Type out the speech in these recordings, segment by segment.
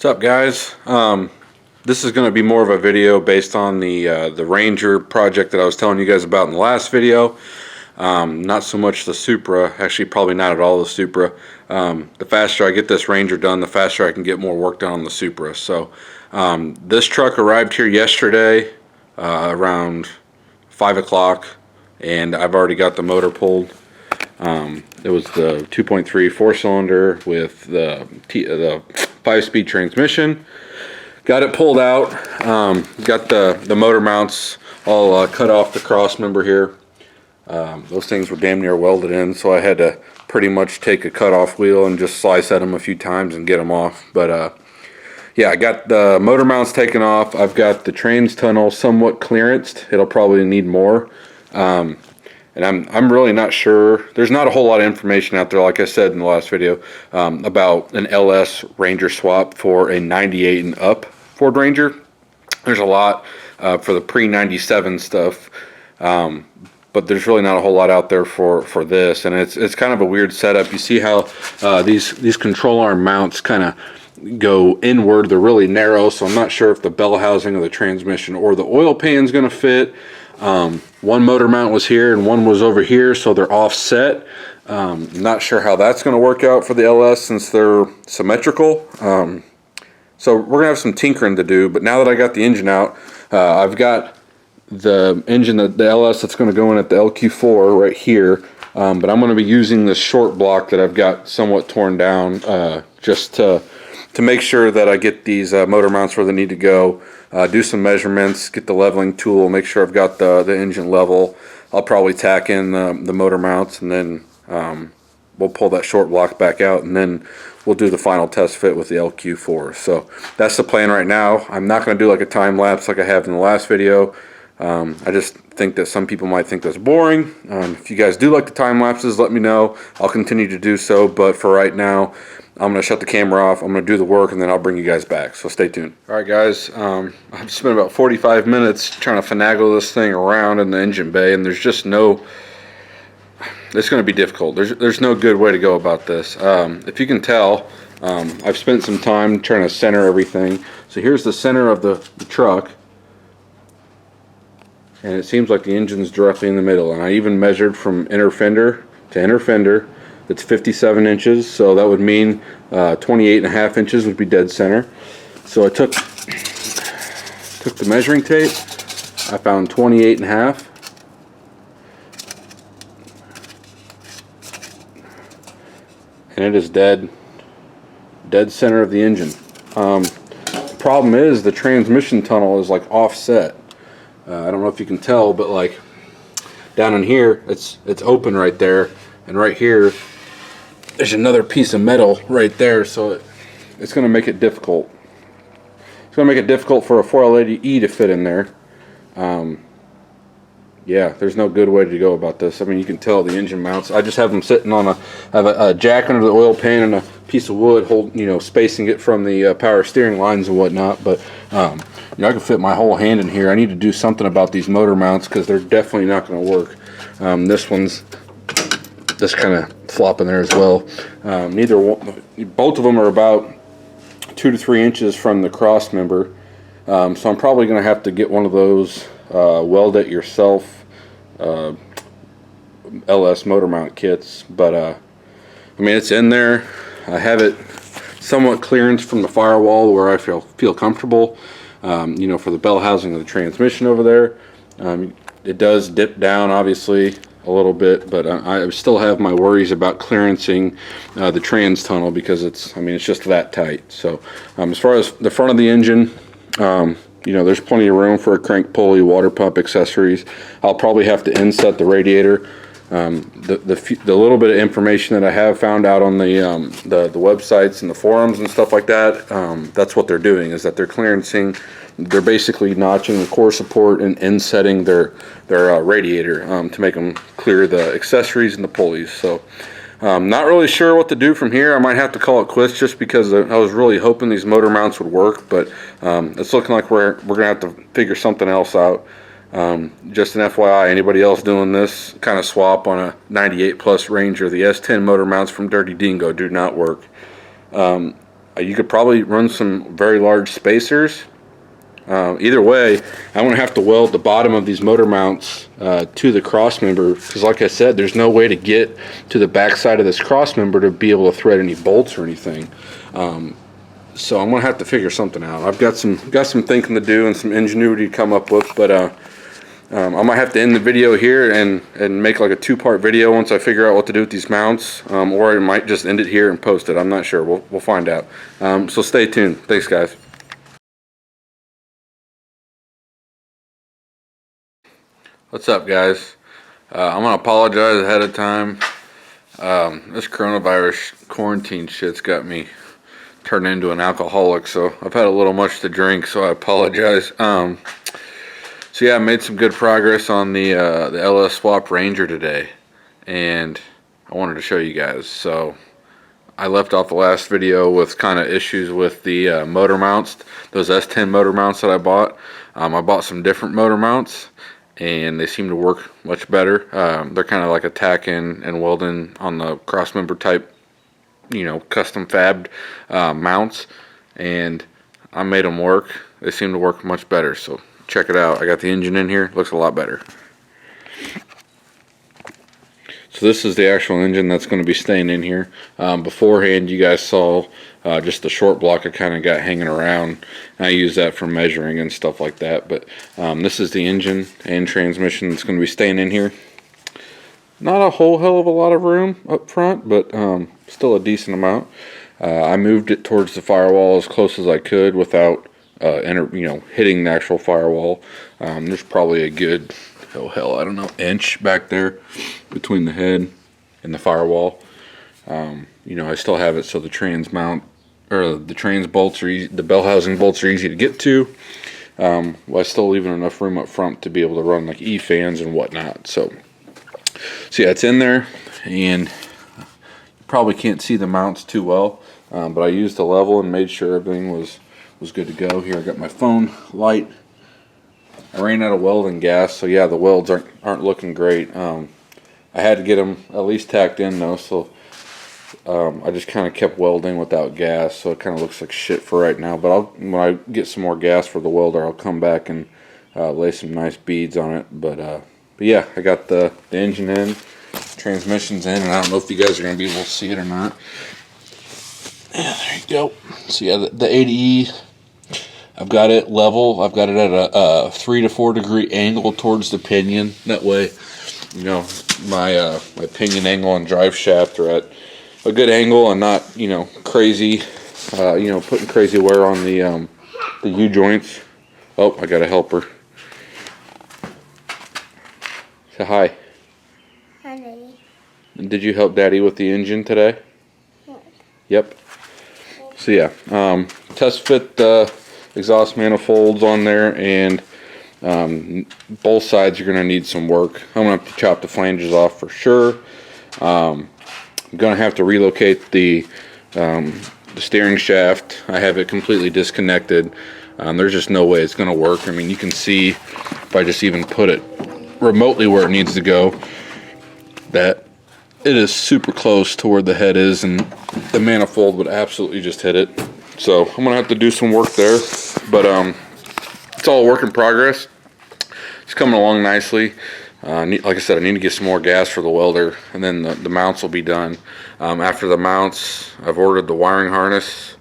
What's up, guys? This is going to be more of a video based on the Ranger project that I was telling you guys about in the last video. Not so much the Supra, actually probably not at all the Supra. The faster I get this Ranger done, the faster I can get more work done on the Supra. So this truck arrived here yesterday around 5 o'clock, and I've already got the motor pulled. It was the 2.3 4-cylinder with the 5-speed transmission. Got it pulled out. Got the motor mounts all cut off the cross member here. Those things were damn near welded in, so I had to pretty much take a cut-off wheel and just slice at them a few times and get them off. But yeah, I got the motor mounts taken off. I've got the trans tunnel somewhat clearanced. It'll probably need more. And I'm really not sure. There's not a whole lot of information out there, like I said in the last video, about an LS Ranger swap for a 98 and up Ford Ranger. There's a lot for the pre-97 stuff, but there's really not a whole lot out there for this, and it's kind of a weird setup. You see how these control arm mounts kind of go inward. They're really narrow, so I'm not sure if the bell housing of the transmission or the oil pan is going to fit. One motor mount was here and one was over here, so they're offset. Not sure how that's going to work out for the LS since they're symmetrical. So we're going to have some tinkering to do, but now that I got the engine out, I've got the engine, the LS that's going to go in at the LQ4 right here, but I'm going to be using this short block that I've got somewhat torn down just to make sure that I get these motor mounts where they need to go. Do some measurements, get the leveling tool, make sure I've got the engine level. I'll probably tack in the motor mounts, and then we'll pull that short block back out, and then we'll do the final test fit with the LQ4. So that's the plan right now. I'm not going to do like a time lapse like I have in the last video. I just think that some people might think that's boring. If you guys do like the time lapses, let me know. I'll continue to do so, but for right now, I'm going to shut the camera off, I'm going to do the work, and then I'll bring you guys back, so stay tuned. Alright guys, I've spent about 45 minutes trying to finagle this thing around in the engine bay, and there's just no, it's going to be difficult. There's no good way to go about this. If you can tell, I've spent some time trying to center everything. So here's the center of the truck, and it seems like the engine's directly in the middle, and I even measured from inner fender to inner fender. It's 57 inches, so that would mean 28.5 inches would be dead center. So I took the measuring tape. I found 28.5. And it is dead center of the engine. Problem is the transmission tunnel is like offset. I don't know if you can tell, but like down in here, it's open right there, and right here there's another piece of metal right there, so it's going to make it difficult. It's going to make it difficult for a 4L80E to fit in there. Yeah, there's no good way to go about this. I mean, you can tell the engine mounts. I just have them sitting on a jack under the oil pan and a piece of wood, spacing it from the power steering lines and whatnot. But I can fit my whole hand in here. I need to do something about these motor mounts because they're definitely not going to work. This one's just kind of flopping there as well. Both of them are about 2 to 3 inches from the cross member, so I'm probably going to have to get one of those weld it yourself LS motor mount kits. But I mean, it's in there. I have it somewhat clearance from the firewall where I feel comfortable. For the bell housing of the transmission over there. It does dip down obviously a little bit, but I still have my worries about clearancing the trans tunnel because it's just that tight. So as far as the front of the engine, there's plenty of room for a crank pulley, water pump, accessories. I'll probably have to inset the radiator. The little bit of information that I have found out on the websites and the forums and stuff like that, that's what they're doing, is that they're clearancing. They're basically notching the core support and insetting their radiator to make them clear the accessories and the pulleys. So not really sure what to do from here. I might have to call it quits just because I was really hoping these motor mounts would work, but it's looking like we're gonna have to figure something else out. Just an FYI, anybody else doing this kind of swap on a 98 plus Ranger, the S10 motor mounts from Dirty Dingo do not work. You could probably run some very large spacers. Either way, I'm going to have to weld the bottom of these motor mounts to the cross member, because like I said, there's no way to get to the back side of this cross member to be able to thread any bolts or anything. So I'm going to have to figure something out. I've got some thinking to do and some ingenuity to come up with, but I might have to end the video here and make like a two-part video once I figure out what to do with these mounts, or I might just end it here and post it. I'm not sure. We'll find out. So stay tuned. Thanks, guys. What's up, guys? I'm gonna apologize ahead of time. This coronavirus quarantine shit's got me turned into an alcoholic, so I've had a little much to drink, so I apologize. So yeah, I made some good progress on the LS Swap Ranger today, and I wanted to show you guys. So I left off the last video with kind of issues with the motor mounts, those S10 motor mounts that I bought. I bought some different motor mounts, and they seem to work much better. They're kind of like a tack-in and welding on the crossmember type, you know, custom fabbed mounts, and I made them work. They seem to work much better, so check it out. I got the engine in here. Looks a lot better. So this is the actual engine that's going to be staying in here. Beforehand, you guys saw just the short block I kind of got hanging around. I use that for measuring and stuff like that. But this is the engine and transmission that's going to be staying in here. Not a whole hell of a lot of room up front, but still a decent amount. I moved it towards the firewall as close as I could without hitting the actual firewall. There's probably a good, I don't know, inch back there between the head and the firewall. I still have it so the trans mount, or the trans bolts, the bell housing bolts are easy to get to. While still leaving enough room up front to be able to run like E-fans and whatnot. So yeah, it's in there, and you probably can't see the mounts too well, but I used a level and made sure everything was good to go. Here I got my phone light. I ran out of welding gas, so yeah, the welds aren't looking great. I had to get them at least tacked in though, so I just kind of kept welding without gas, so it kind of looks like shit for right now. But when I get some more gas for the welder, I'll come back and lay some nice beads on it. But yeah, I got the engine in, transmission's in, and I don't know if you guys are going to be able to see it or not. Yeah, there you go. So yeah, the 80E, I've got it level. I've got it at a 3 to 4 degree angle towards the pinion. That way, my pinion angle and drive shaft are at a good angle and not, crazy, putting crazy wear on the U-joints. Oh, I got a helper. Say hi. Honey. Did you help Daddy with the engine today? Yeah. Yep. So yeah, test fit the exhaust manifolds on there, and both sides are going to need some work. I'm going to have to chop the flanges off for sure. I'm going to have to relocate the steering shaft. I have it completely disconnected. There's just no way it's going to work. I mean, you can see if I just even put it remotely where it needs to go, that it is super close to where the head is, and the manifold would absolutely just hit it. So I'm gonna have to do some work there, but it's all a work in progress. It's coming along nicely. Like I said, I need to get some more gas for the welder, and then the mounts will be done. After the mounts, I've ordered the wiring harness.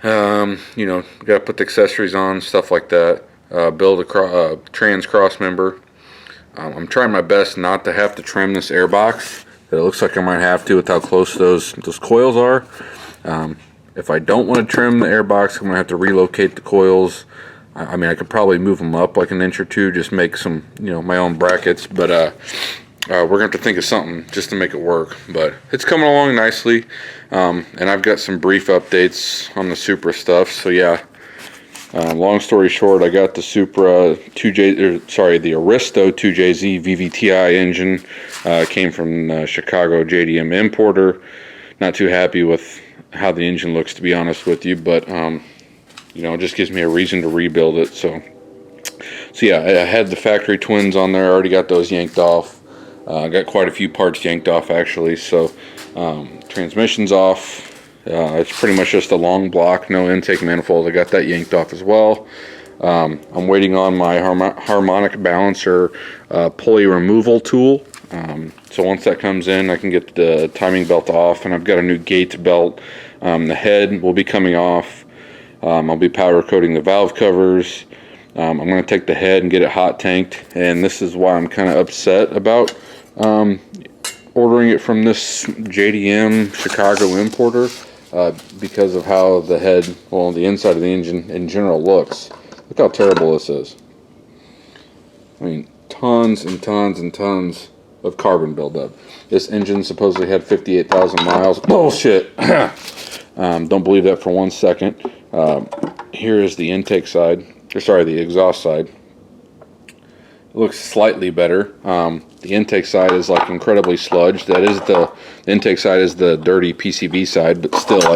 Got to put the accessories on, stuff like that. Build a trans cross member. I'm trying my best not to have to trim this air box. It looks like I might have to with how close those coils are. If I don't want to trim the air box, I'm going to have to relocate the coils. I mean, I could probably move them up like an inch or two, just make some, my own brackets. But we're going to have to think of something just to make it work. But it's coming along nicely. And I've got some brief updates on the Supra stuff. So yeah. Long story short, I got the Supra the Aristo 2JZ VVTi engine. Came from Chicago JDM importer. Not too happy with how the engine looks, to be honest with you, but it just gives me a reason to rebuild it. So yeah, I had the factory twins on there. I already got those yanked off. I got quite a few parts yanked off actually. So transmission's off. It's pretty much just a long block, no intake manifold. I got that yanked off as well. I'm waiting on my harmonic balancer pulley removal tool. So once that comes in, I can get the timing belt off, and I've got a new gate belt. The head will be coming off. I'll be powder coating the valve covers. I'm going to take the head and get it hot tanked, and this is why I'm kind of upset about ordering it from this JDM Chicago importer, because of how the head, well, the inside of the engine in general looks. Look how terrible this is. I mean, tons and tons and tons of carbon buildup. This engine supposedly had 58,000 miles. Bullshit! Don't believe that for 1 second. Here is the intake side, or sorry, the exhaust side. It looks slightly better. The intake side is like incredibly sludged. That is the intake side is the dirty PCV side, but still,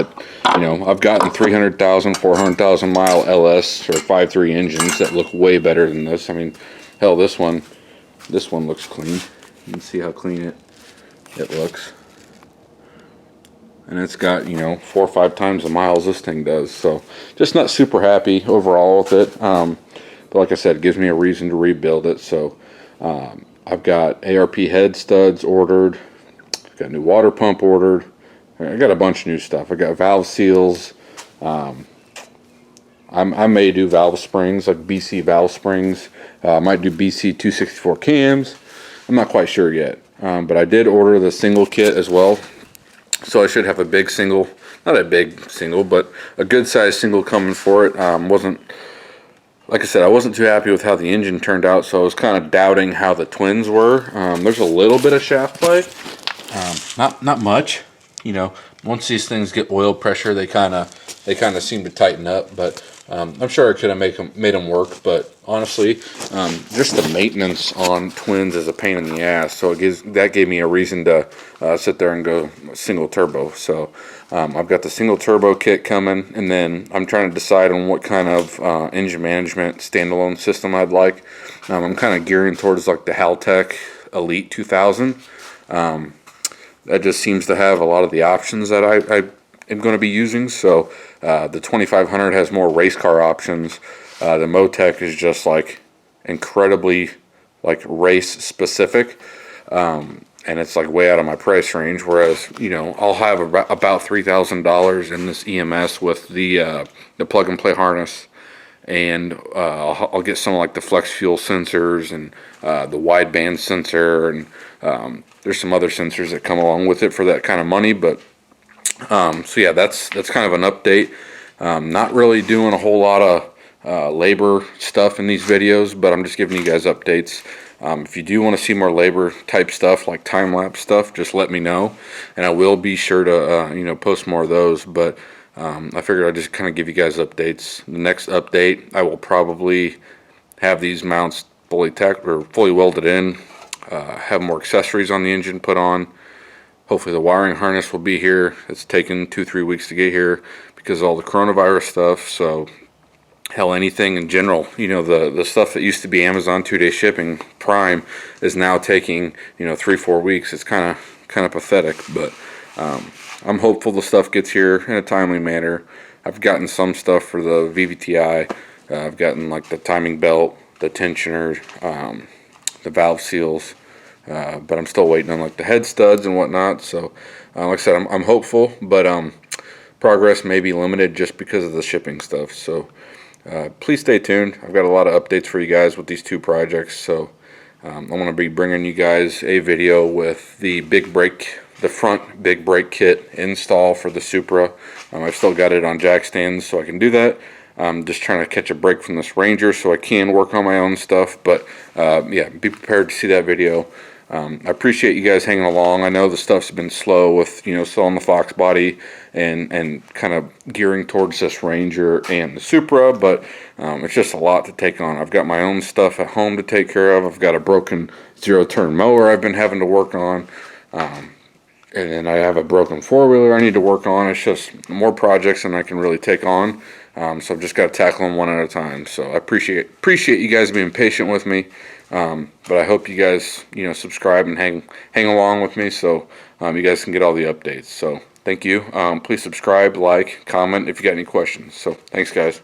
I've gotten 300,000, 400,000 mile LS or 5.3 engines that look way better than this. I mean, hell, this one looks clean. You can see how clean it looks, and it's got 4 or 5 times the miles this thing does. So, just not super happy overall with it. But like I said, it gives me a reason to rebuild it. So I've got ARP head studs ordered. I've got a new water pump ordered. I got a bunch of new stuff. I got valve seals. I may do valve springs, like BC valve springs. I might do BC 264 cams. I'm not quite sure yet. But I did order the single kit as well. So I should have a big single, not a big single, but a good size single coming for it. Like I said, I wasn't too happy with how the engine turned out, so I was kind of doubting how the twins were. There's a little bit of shaft play, not much. Once these things get oil pressure, they kind of seem to tighten up. But I'm sure I could have made them work. But honestly, just the maintenance on twins is a pain in the ass. So that gave me a reason to sit there and go single turbo. So I've got the single turbo kit coming, and then I'm trying to decide on what kind of engine management standalone system I'd like. I'm kind of gearing towards like the Haltech Elite 2000. That just seems to have a lot of the options that I am going to be using. So the 2500 has more race car options. The Motec is just like incredibly like race specific, and it's like way out of my price range. Whereas I'll have about $3,000 in this EMS with the plug and play harness, and I'll get some like the flex fuel sensors and the wideband sensor, and there's some other sensors that come along with it for that kind of money. But so yeah, that's kind of an update. Not really doing a whole lot of labor stuff in these videos, but I'm just giving you guys updates. If you do want to see more labor type stuff, like time-lapse stuff, just let me know, and I will be sure to post more of those. But I figured I'd just kind of give you guys updates. The next update, I will probably have these mounts fully welded in, have more accessories on the engine put on. Hopefully the wiring harness will be here. It's taken 2-3 weeks to get here because of all the coronavirus stuff. So hell, anything in general, the stuff that used to be Amazon 2-day shipping Prime is now taking 3-4 weeks. It's kind of pathetic, but I'm hopeful the stuff gets here in a timely manner. I've gotten some stuff for the VVTi. I've gotten like the timing belt, the tensioner, the valve seals, but I'm still waiting on like the head studs and whatnot. So like I said, I'm hopeful, but progress may be limited just because of the shipping stuff. So please stay tuned. I've got a lot of updates for you guys with these 2 projects. So I'm going to be bringing you guys a video with the front big brake kit install for the Supra. I've still got it on jack stands, so I can do that. I'm just trying to catch a break from this Ranger so I can work on my own stuff. But yeah, be prepared to see that video. I appreciate you guys hanging along. I know the stuff's been slow with selling the Fox body and kind of gearing towards this Ranger and the Supra, but it's just a lot to take on. I've got my own stuff at home to take care of. I've got a broken 0-turn mower I've been having to work on, and I have a broken 4-wheeler I need to work on. It's just more projects than I can really take on, so I've just got to tackle them one at a time. So I appreciate you guys being patient with me. But I hope you guys subscribe and hang along with me, so you guys can get all the updates. So Thank you. Please subscribe, like, comment if you got any questions. So thanks, guys.